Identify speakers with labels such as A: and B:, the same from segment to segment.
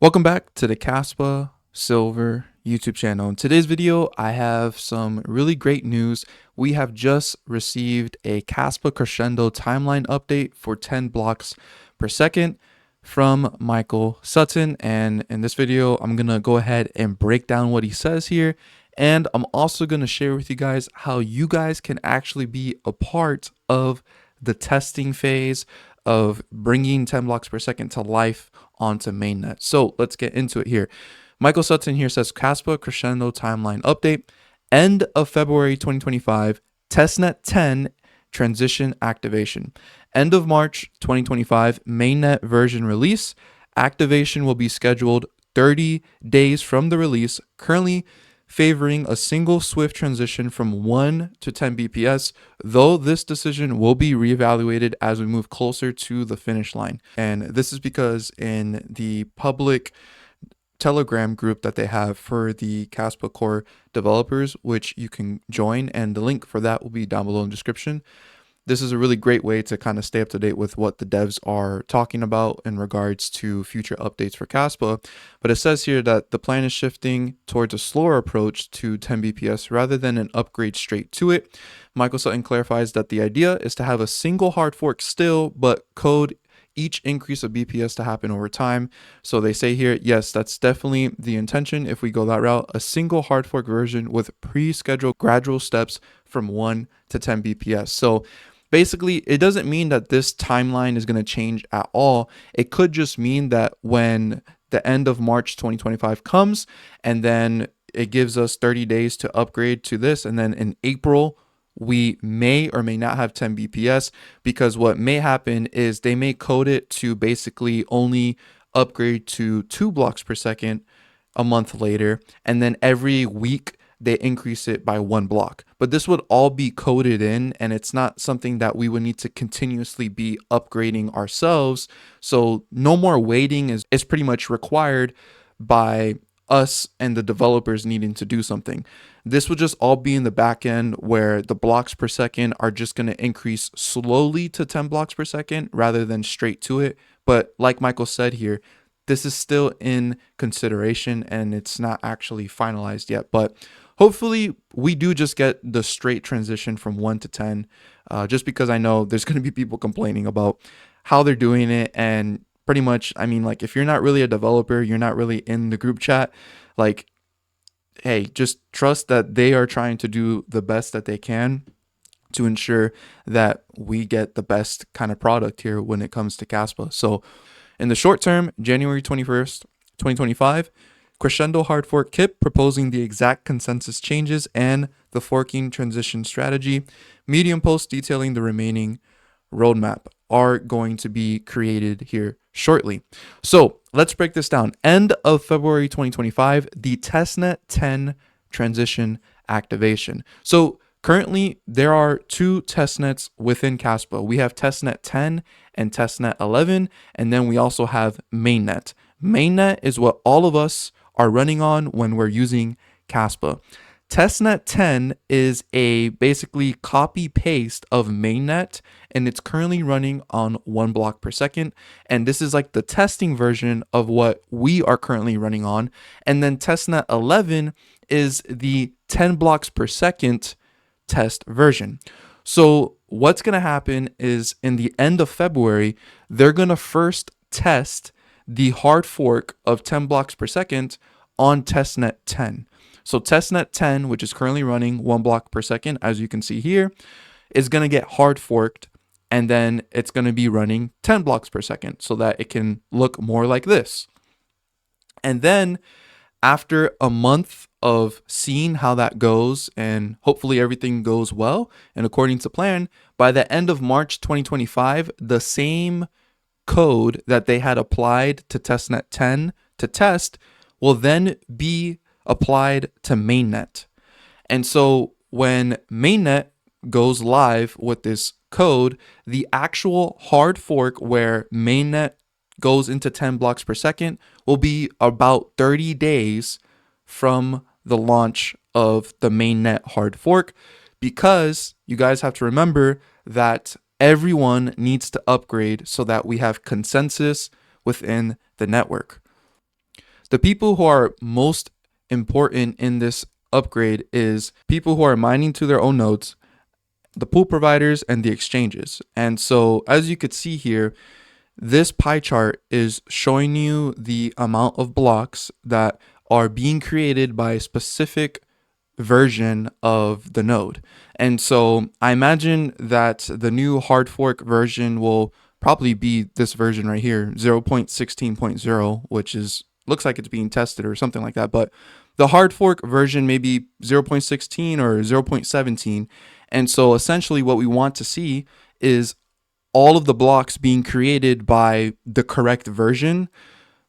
A: Welcome back to the Kaspa Silver YouTube channel. In today's video, I have some really great news. We have just received a Kaspa Crescendo timeline update for 10 blocks per second from Michael Sutton. And in this video, I'm going to go ahead and break down what he says here. And I'm also going to share with you guys how you guys can actually be a part of the testing phase of bringing 10 blocks per second to life onto mainnet. So let's get into it here. Michael Sutton here says Kaspa Crescendo timeline update, end of February 2025, testnet 10 transition activation, end of March 2025, mainnet version release. Activation will be scheduled 30 days from the release, currently favoring a single swift transition from 1 to 10 BPS, though this decision will be reevaluated as we move closer to the finish line. And this is because in the public Telegram group that they have for the Kaspa core developers, which you can join, and the link for that will be down below in the description. This is a really great way to kind of stay up to date with what the devs are talking about in regards to future updates for Kaspa. But it says here that the plan is shifting towards a slower approach to 10 BPS rather than an upgrade straight to it. Michael Sutton clarifies that the idea is to have a single hard fork still, but code each increase of BPS to happen over time. So they say here, yes, that's definitely the intention if we go that route, a single hard fork version with pre-scheduled gradual steps from 1 to 10 BPS. So basically, it doesn't mean that this timeline is going to change at all. It could just mean that when the end of March 2025 comes and then it gives us 30 days to upgrade to this, and then in April, we may or may not have 10 BPS, because what may happen is they may code it to basically only upgrade to 2 blocks per second a month later, and then every week they increase it by 1 block. But this would all be coded in, and it's not something that we would need to continuously be upgrading ourselves. So no more waiting is pretty much required by us and the developers needing to do something. This would just all be in the back end where the blocks per second are just going to increase slowly to 10 blocks per second rather than straight to it. But like Michael said here, this is still in consideration and it's not actually finalized yet. But hopefully we do just get the straight transition from 1 to 10, just because I know there's going to be people complaining about how they're doing it. And pretty much, I mean, like, if you're not really a developer, you're not really in the group chat, like, hey, just trust that they are trying to do the best that they can to ensure that we get the best kind of product here when it comes to Kaspa. So in the short term, January 21st, 2025, Crescendo hard fork kit proposing the exact consensus changes and the forking transition strategy. Medium posts detailing the remaining roadmap are going to be created here shortly. So let's break this down. End of February 2025, the testnet 10 transition activation. So currently there are 2 testnets within Kaspa. We have testnet 10 and testnet 11, and then we also have mainnet. Mainnet is what all of us are running on when we're using Kaspa. Testnet 10 is a basically copy paste of mainnet, and it's currently running on 1 block per second. And this is like the testing version of what we are currently running on. And then testnet 11 is the 10 blocks per second test version. So what's going to happen is in the end of February, they're going to first test the hard fork of 10 blocks per second on testnet 10. So testnet 10, which is currently running 1 block per second, as you can see here, is going to get hard forked, and then it's going to be running 10 blocks per second so that it can look more like this. And then after a month of seeing how that goes, and hopefully everything goes well and according to plan, by the end of March 2025, the same code that they had applied to testnet 10 to test will then be applied to mainnet. And so when mainnet goes live with this code, the actual hard fork where mainnet goes into 10 blocks per second will be about 30 days from the launch of the mainnet hard fork, because you guys have to remember that everyone needs to upgrade so that we have consensus within the network. The people who are most important in this upgrade is people who are mining to their own nodes, the pool providers, and the exchanges. And so as you could see here, this pie chart is showing you the amount of blocks that are being created by a specific version of the node. And so I imagine that the new hard fork version will probably be this version right here, 0.16.0, which is looks like it's being tested or something like that. But the hard fork version may be 0.16 or 0.17. And so essentially what we want to see is all of the blocks being created by the correct version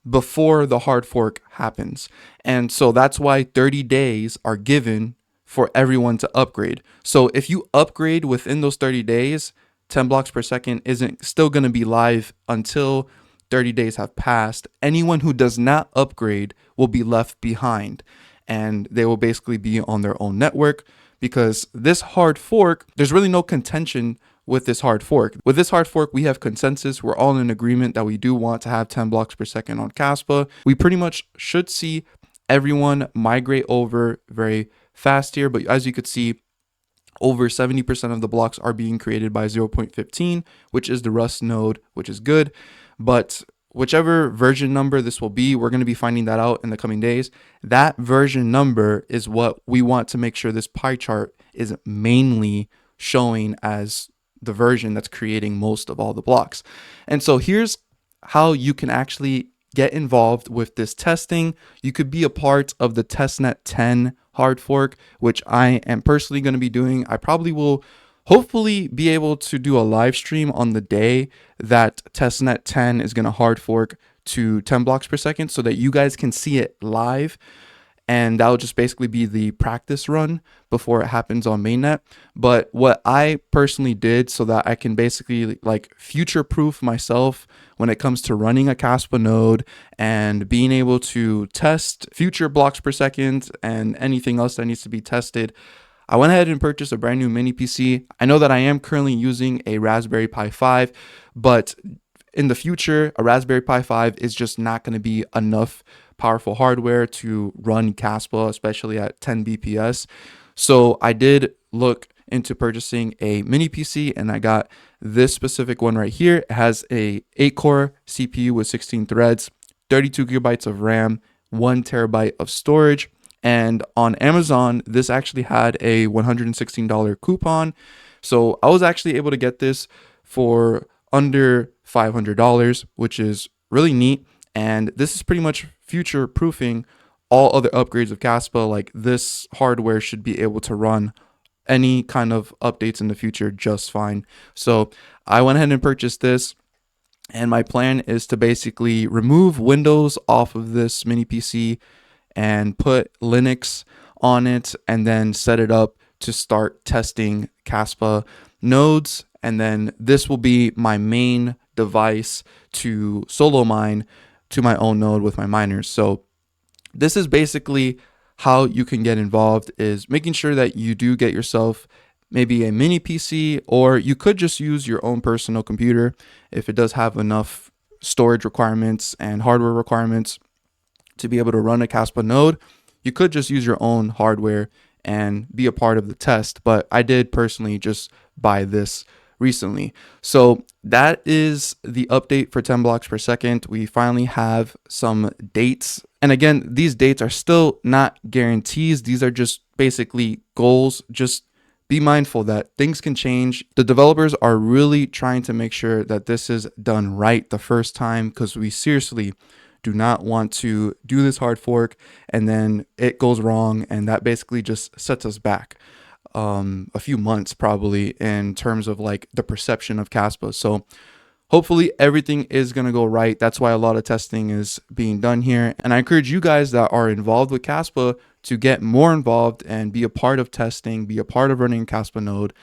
A: before the hard fork happens. And so that's why 30 days are given for everyone to upgrade. So if you upgrade within those 30 days, 10 blocks per second isn't still going to be live until 30 days have passed. Anyone who does not upgrade will be left behind, and they will basically be on their own network, because this hard fork, there's really no contention with this hard fork. With this hard fork, we have consensus. We're all in agreement that we do want to have 10 blocks per second on Kaspa. We pretty much should see everyone migrate over very fast here, but as you could see, over 70% of the blocks are being created by 0.15, which is the Rust node, which is good. But whichever version number this will be, we're going to be finding that out in the coming days. That version number is what we want to make sure this pie chart is mainly showing as the version that's creating most of all the blocks. And so here's how you can actually get involved with this testing. You could be a part of the testnet 10 hard fork, which I am personally going to be doing. I probably will hopefully be able to do a live stream on the day that testnet 10 is going to hard fork to 10 blocks per second so that you guys can see it live. And that'll just basically be the practice run before it happens on mainnet. But what I personally did so that I can basically like future proof myself when it comes to running a Kaspa node and being able to test future blocks per second and anything else that needs to be tested, I went ahead and purchased a brand new mini PC. I know that I am currently using a Raspberry Pi 5, but in the future, a Raspberry Pi 5 is just not going to be enough powerful hardware to run Kaspa, especially at 10 BPS. So I did look into purchasing a mini PC, and I got this specific one right here. It has a 8-core CPU with 16 threads, 32 gigabytes of RAM, 1 terabyte of storage. And on Amazon, this actually had a $116 coupon. So I was actually able to get this for under $500, which is really neat. And this is pretty much future proofing all other upgrades of Kaspa. Like, this hardware should be able to run any kind of updates in the future just fine. So I went ahead and purchased this. And my plan is to basically remove Windows off of this mini PC and put Linux on it, and then set it up to start testing Kaspa nodes. And then this will be my main device to solo mine to my own node with my miners. So this is basically how you can get involved, is making sure that you do get yourself maybe a mini PC, or you could just use your own personal computer if it does have enough storage requirements and hardware requirements to be able to run a Kaspa node. You could just use your own hardware and be a part of the test, but I did personally just buy this recently. So that is the update for 10 blocks per second. We finally have some dates. And again, these dates are still not guarantees. These are just basically goals. Just be mindful that things can change. The developers are really trying to make sure that this is done right the first time, because we seriously do not want to do this hard fork and then it goes wrong, and that basically just sets us back a few months probably in terms of like the perception of Kaspa. So hopefully everything is going to go right. That's why a lot of testing is being done here, and I encourage you guys that are involved with Kaspa to get more involved and be a part of testing, be a part of running a Kaspa node.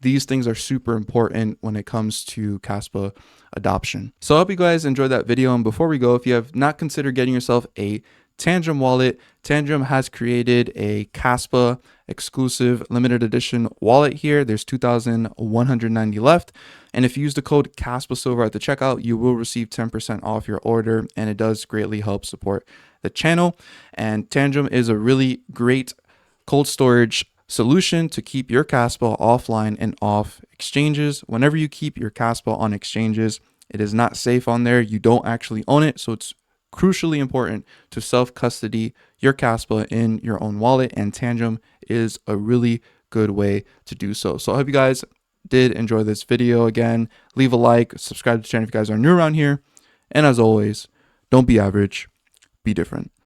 A: These things are super important when it comes to Kaspa adoption. So I hope you guys enjoyed that video. And before we go, if you have not considered getting yourself a Tantrum wallet, Tantrum has created a Kaspa exclusive limited edition wallet here. There's 2,190 left. And if you use the code Kaspa Silver at the checkout, you will receive 10% off your order. And it does greatly help support the channel. And Tangent is a really great cold storage solution to keep your Kaspa offline and off exchanges. Whenever you keep your Kaspa on exchanges, it is not safe on there. You don't actually own it. So it's crucially important to self-custody your Kaspa in your own wallet, and Tangent is a really good way to do so. So I hope you guys did enjoy this video. Again, leave a like, subscribe to the channel if you guys are new around here, and as always, don't be average, be different.